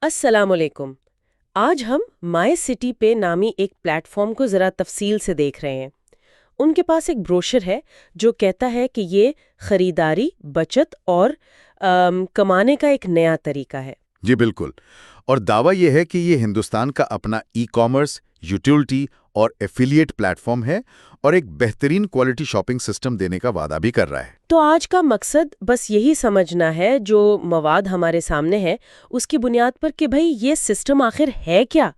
السلام علیکم۔ آج ہم مائی سٹی پے نامی ایک پلیٹ فارم کو ذرا تفصیل سے دیکھ رہے ہیں۔ ان کے پاس ایک بروشر ہے جو کہتا ہے کہ یہ خریداری، بچت اور کمانے کا ایک نیا طریقہ ہے۔ جی بالکل، اور دعویٰ یہ ہے کہ یہ ہندوستان کا اپنا ای کامرس، یوٹیلٹی اور ایفیلیٹ پلیٹ فارم ہے اور ایک بہترین کوالٹی شاپنگ سسٹم دینے کا وعدہ بھی کر رہا ہے۔ تو آج کا مقصد بس یہی سمجھنا ہے، جو مواد ہمارے سامنے ہے اس کی بنیاد پر، کہ بھئی یہ سسٹم آخر ہے کیا،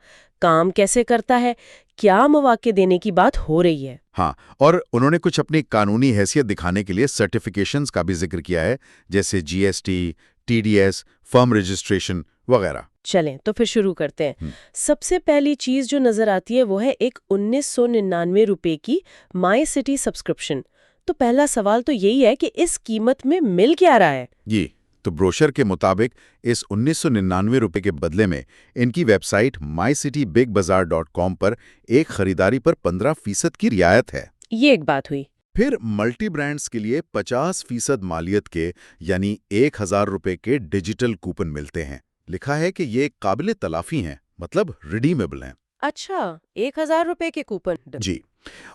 کام کیسے کرتا ہے، کیا مواقع دینے کی بات ہو رہی ہے۔ ہاں، اور انہوں نے کچھ اپنی قانونی حیثیت دکھانے کے لیے سرٹیفیکیشنز کا بھی ذکر کیا ہے، جیسے G S T, T D S, firm registration وغیرہ۔ چلیں تو پھر شروع کرتے ہیں۔ سب سے پہلی چیز جو نظر آتی ہے وہ ہے ایک 1999 کی مائی سٹی سبسکرپشن۔ تو پہلا سوال تو یہی ہے کہ اس قیمت میں مل کیا رہا ہے؟ جی تو بروشر کے مطابق اس 1999 کے بدلے میں ان کی ویب سائٹ mycitybigbazaar.com پر ایک خریداری پر 15% کی رعایت ہے۔ یہ ایک بات ہوئی۔ پھر ملٹی برانڈز کے لیے 50% مالیت کے یعنی 1000 کے ڈیجیٹل کوپن ملتے ہیں۔ لکھا ہے کہ یہ قابل تلافی ہیں، مطلب ریڈیمیبل ہیں۔ اچھا، 1000 کے کوپن۔ جی،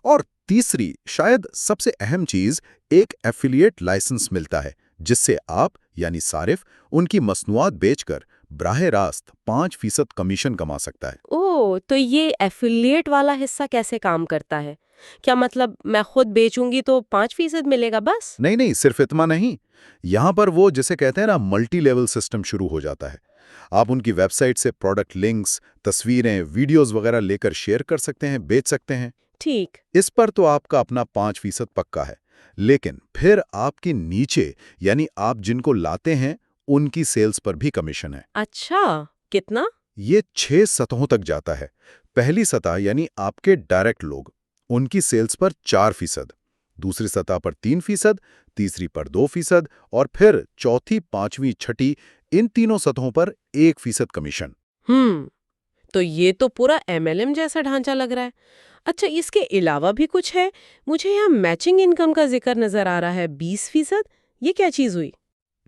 اور تیسری شاید سب سے اہم چیز، ایک ایفیلیٹ لائسنس ملتا ہے جس سے آپ یعنی صارف ان کی مصنوعات بیچ کر براہ راست 5% کمیشن کما سکتا ہے۔ اوہ، تو یہ ایفیلیٹ والا حصہ کیسے کام کرتا ہے؟ کیا مطلب میں خود بیچوں گی تو 5% ملے گا بس؟ نہیں، صرف اتنا نہیں، یہاں پر وہ جسے کہتے ہیں نا ملٹی لیول سسٹم شروع ہو جاتا ہے۔ آپ ان کی ویب سائٹ سے پروڈکٹ لنکس، تصویریں، ویڈیوز وغیرہ لے کر شیئر کر سکتے ہیں، بیچ سکتے ہیں۔ ٹھیک۔ اس پر تو آپ کا اپنا 5% پکا ہے، لیکن پھر آپ کے نیچے یعنی آپ جن کو لاتے ہیں ان کی سیلز پر بھی کمیشن ہے۔ اچھا، کتنا؟ یہ 6 سطحوں تک جاتا ہے۔ پہلی سطح یعنی آپ کے ڈائریکٹ لوگ، ان کی سیلز پر 4%، دوسری سطح پر 3%، تیسری پر 2%، اور پھر چوتھی، پانچویں، چھٹی، ان تینوں سطحوں پر 1% کمیشن۔ تو یہ تو پورا MLM جیسا ڈھانچہ لگ رہا ہے۔ اچھا، اس کے علاوہ بھی کچھ ہے؟ مجھے یہاں میچنگ انکم کا ذکر نظر آ رہا ہے، 20%۔ یہ کیا چیز ہوئی؟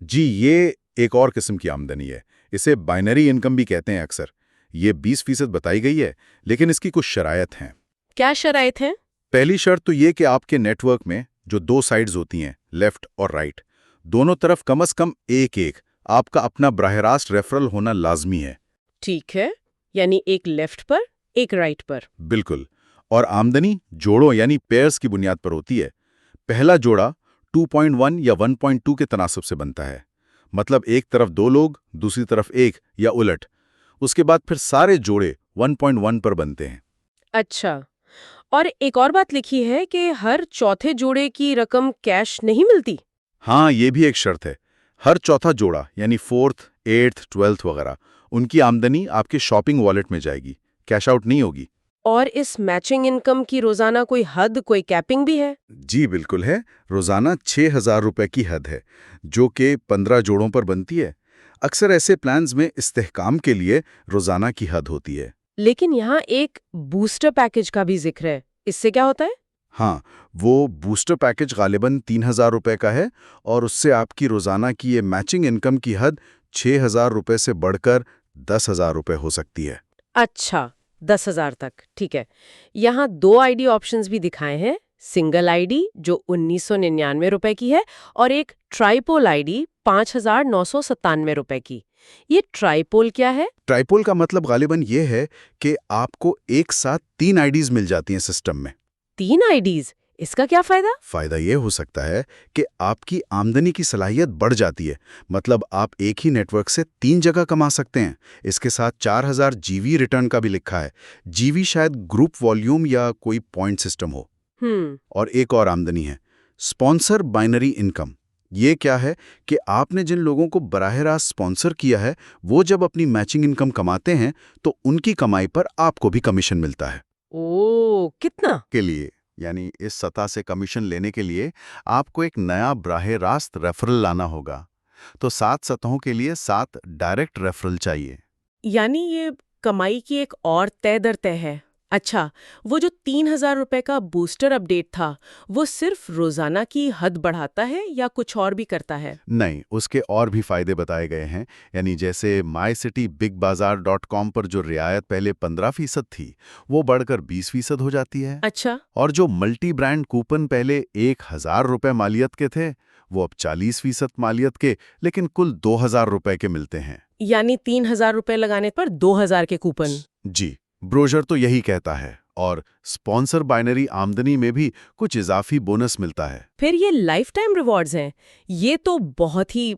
جی، یہ ایک اور قسم کی آمدنی ہے، اسے بائنری انکم بھی کہتے ہیں اکثر۔ یہ 20% بتائی گئی ہے، لیکن اس کی کچھ شرائط ہیں۔ کیا شرائط ہیں؟ پہلی شرط تو یہ کہ آپ کے نیٹ ورک میں جو 2 سائڈز ہوتی ہیں، لیفٹ اور رائٹ، دونوں طرف کم از کم ایک آپ کا اپنا براہ راست ریفرل ہونا لازمی ہے۔ ٹھیک ہے، یعنی ایک لیفٹ پر، ایک رائٹ پر۔ بالکل، اور آمدنی جوڑوں یعنی پیئرز کی بنیاد پر ہوتی ہے۔ پہلا جوڑا 2.1 یا 1.2 کے تناسب سے بنتا ہے، مطلب ایک طرف 2 لوگ، دوسری طرف 1 یا الٹ۔ اس کے بعد پھر سارے جوڑے 1.1 پر بنتے ہیں۔ اچھا، اور ایک اور بات لکھی ہے کہ ہر چوتھے جوڑے کی رقم کیش نہیں ملتی؟ ہاں، یہ بھی ایک شرط ہے۔ ہر چوتھا جوڑا یعنی 4th، 8th، 12th وغیرہ، ان کی آمدنی آپ کے شاپنگ والیٹ میں جائے گی، کیش آؤٹ نہیں ہوگی۔ اور اس میچنگ انکم کی روزانہ کوئی حد، کوئی کیپنگ بھی ہے؟ جی بالکل ہے، روزانہ 6000 کی حد ہے، جو کہ 15 جوڑوں پر بنتی ہے۔ اکثر ایسے پلانز میں استحکام کے لیے روزانہ کی حد ہوتی ہے۔ لیکن یہاں ایک بوسٹر پیکج کا بھی ذکر ہے، اس سے کیا ہوتا ہے؟ ہاں، وہ بوسٹر پیکج غالباً 3000 کا ہے، اور اس سے آپ کی روزانہ کی یہ میچنگ انکم کی حد 6000 سے بڑھ کر 10,000 ہو سکتی ہے۔ اچھا، 10,000 تک، ٹھیک ہے۔ یہاں 2 ID آپشنز بھی دکھائے ہیں، سنگل ID جو 1999 کی ہے، اور ایک ٹرائیپول ID 5,997 کی۔ یہ ٹرائیپول کیا ہے؟ ٹرائیپول کا مطلب غالباً یہ ہے کہ آپ کو ایک ساتھ 3 IDs مل جاتی ہیں سسٹم میں۔ 3 IDs؟ اس کا کیا فائدہ؟ فائدہ یہ ہو سکتا ہے کہ آپ کی آمدنی کی صلاحیت بڑھ جاتی ہے، مطلب آپ ایک ہی نیٹ ورک سے 3 جگہ کما سکتے ہیں۔ اس کے ساتھ 4000 GV ریٹرن کا بھی لکھا ہے۔ GV شاید گروپ والیوم یا کوئی پوائنٹ سسٹم ہو۔ اور ایک اور آمدنی ہے، اسپانسر بائنری انکم۔ یہ کیا ہے کہ آپ نے جن لوگوں کو براہ راست اسپانسر کیا ہے، وہ جب اپنی میچنگ انکم کماتے ہیں تو ان کی کمائی پر آپ کو بھی کمیشن ملتا ہے۔ اوہ، کتنا؟ کے لیے یعنی اس سطح سے کمیشن لینے کے لیے آپ کو ایک نیا براہ راست ریفرل لانا ہوگا، تو 7 سطحوں کے لیے 7 ڈائریکٹ ریفرل چاہیے۔ یعنی یہ کمائی کی ایک اور طے در طے ہے۔ اچھا، وہ جو 3,000 روپے کا بوسٹر اپ ڈیٹ تھا وہ صرف روزانہ کی حد بڑھاتا ہے یا کچھ اور بھی کرتا ہے؟ نہیں، اس کے اور بھی فائدے بتائے گئے ہیں، یعنی جیسے mycitybigbazaar.com پر جو رعایت پہلے 15% تھی وہ بڑھ کر 20% ہو جاتی ہے، اچھا، اور جو ملٹی برانڈ کوپن پہلے 1,000 روپے مالیت کے تھے وہ اب 40% مالیت کے لیکن کل 2,000 روپے کے ملتے ہیں۔ یعنی 3,000 روپے لگانے پر 2,000 کے کوپن؟ جی، بروشر تو یہی کہتا ہے، اور سپانسر بائنری آمدنی میں بھی کچھ اضافی بونس ملتا ہے۔ پھر یہ لائف ٹائم ریوارڈز ہیں، یہ تو بہت ہی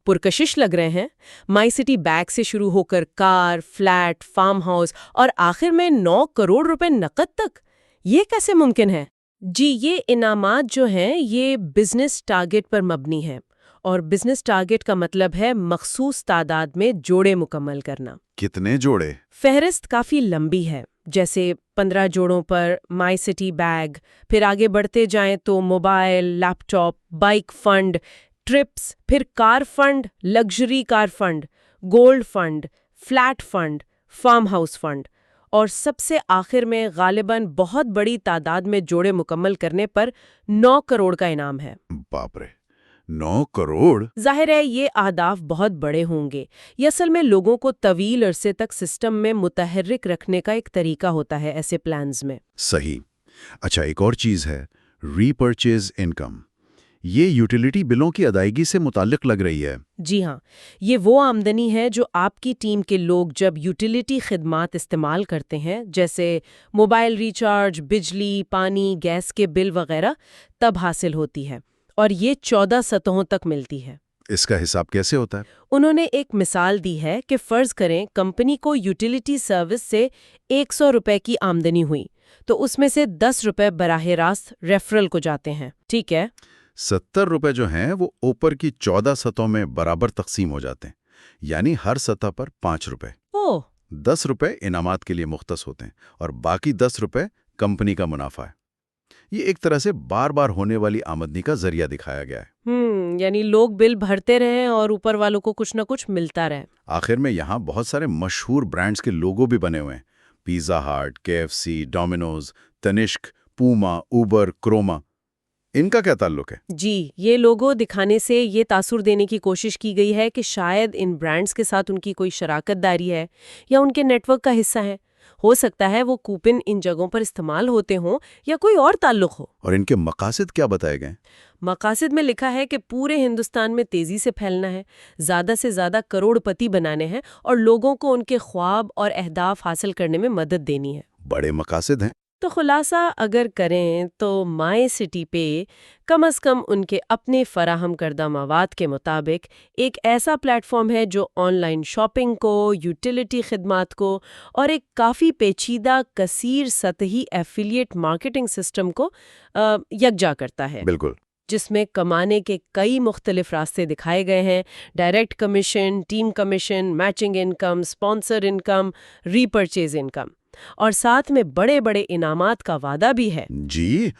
پرکشش لگ رہے ہیں۔ مائی سٹی بیگ سے شروع ہو کر کار، فلیٹ، فارم ہاؤس اور آخر میں 9 کروڑ روپے نقد تک، یہ کیسے ممکن ہے؟ جی، یہ انعامات جو ہیں یہ بزنس ٹارگٹ پر مبنی ہے، اور بزنس ٹارگٹ کا مطلب ہے مخصوص تعداد میں جوڑے مکمل کرنا۔ کتنے جوڑے؟ فہرست کافی لمبی ہے، جیسے 15 جوڑوں پر مائی سٹی بیگ، پھر آگے بڑھتے جائیں تو mobile, laptop, bike fund, trips, پھر car fund, luxury car fund, gold fund, flat fund, farm house fund, اور سب سے آخر میں غالباً بہت بڑی تعداد میں جوڑے مکمل کرنے پر 9 کروڑ کا انعام ہے۔ باپ رے، 9 کروڑ! ظاہر ہے یہ اہداف بہت بڑے ہوں گے، یہ اصل میں لوگوں کو طویل عرصے تک سسٹم میں متحرک رکھنے کا ایک طریقہ ہوتا ہے ایسے پلانز میں۔ صحیح۔ اچھا، ایک اور چیز ہے، ری پرچیز انکم۔ یہ یوٹیلیٹی بلوں کی ادائیگی سے متعلق لگ رہی ہے۔ جی ہاں، یہ وہ آمدنی ہے جو آپ کی ٹیم کے لوگ جب یوٹیلیٹی خدمات استعمال کرتے ہیں، جیسے موبائل ریچارج، بجلی، پانی، گیس کے بل وغیرہ، تب حاصل ہوتی ہے، اور یہ 14 سطحوں تک ملتی ہے۔ اس کا حساب کیسے ہوتا ہے؟ انہوں نے ایک مثال دی ہے کہ فرض کریں کمپنی کو یوٹیلیٹی سروس سے 100 روپے کی آمدنی ہوئی، تو اس میں سے 10 روپے براہ راست ریفرل کو جاتے ہیں، ٹھیک ہے؟ 70 روپے جو ہیں وہ اوپر کی 14 سطحوں میں برابر تقسیم ہو جاتے ہیں، یعنی ہر سطح پر 5 روپے۔ 10 روپے انعامات کے لیے مختص ہوتے ہیں اور باقی 10 روپے کمپنی کا منافع ہے۔ یہ ایک طرح سے بار بار ہونے والی آمدنی کا ذریعہ دکھایا گیا ہے۔ یعنی لوگ بل بھرتے رہیں اور اوپر والوں کو کچھ نہ کچھ ملتا رہے۔ آخر میں یہاں بہت سارے مشہور برانڈز کے لوگو بھی بنے ہوئے ہیں، pizza hut, KFC، Domino's, Tanishq, Puma, Uber, Croma. ان کا کیا تعلق ہے؟ جی، یہ لوگو دکھانے سے یہ تاثر دینے کی کوشش کی گئی ہے کہ شاید ان برانڈز کے ساتھ ان کی کوئی شراکت داری ہے یا ان کے نیٹ ورک کا حصہ ہے۔ ہو سکتا ہے وہ کوپن ان جگہوں پر استعمال ہوتے ہوں یا کوئی اور تعلق ہو۔ اور ان کے مقاصد کیا بتائے گئے؟ مقاصد میں لکھا ہے کہ پورے ہندوستان میں تیزی سے پھیلنا ہے، زیادہ سے زیادہ کروڑ پتی بنانے ہیں اور لوگوں کو ان کے خواب اور اہداف حاصل کرنے میں مدد دینی ہے۔ بڑے مقاصد ہیں۔ تو خلاصہ اگر کریں تو مائی سٹی پے کم از کم ان کے اپنے فراہم کردہ مواد کے مطابق ایک ایسا پلیٹ فارم ہے جو آن لائن شاپنگ کو، یوٹیلیٹی خدمات کو اور ایک کافی پیچیدہ کثیر سطحی ایفیلیٹ مارکیٹنگ سسٹم کو یکجا کرتا ہے۔ بالکل، جس میں کمانے کے کئی مختلف راستے دکھائے گئے ہیں: direct commission, team commission, matching income, sponsor income, repurchase income, اور ساتھ میں بڑے بڑے انعامات کا وعدہ بھی ہے۔ جی،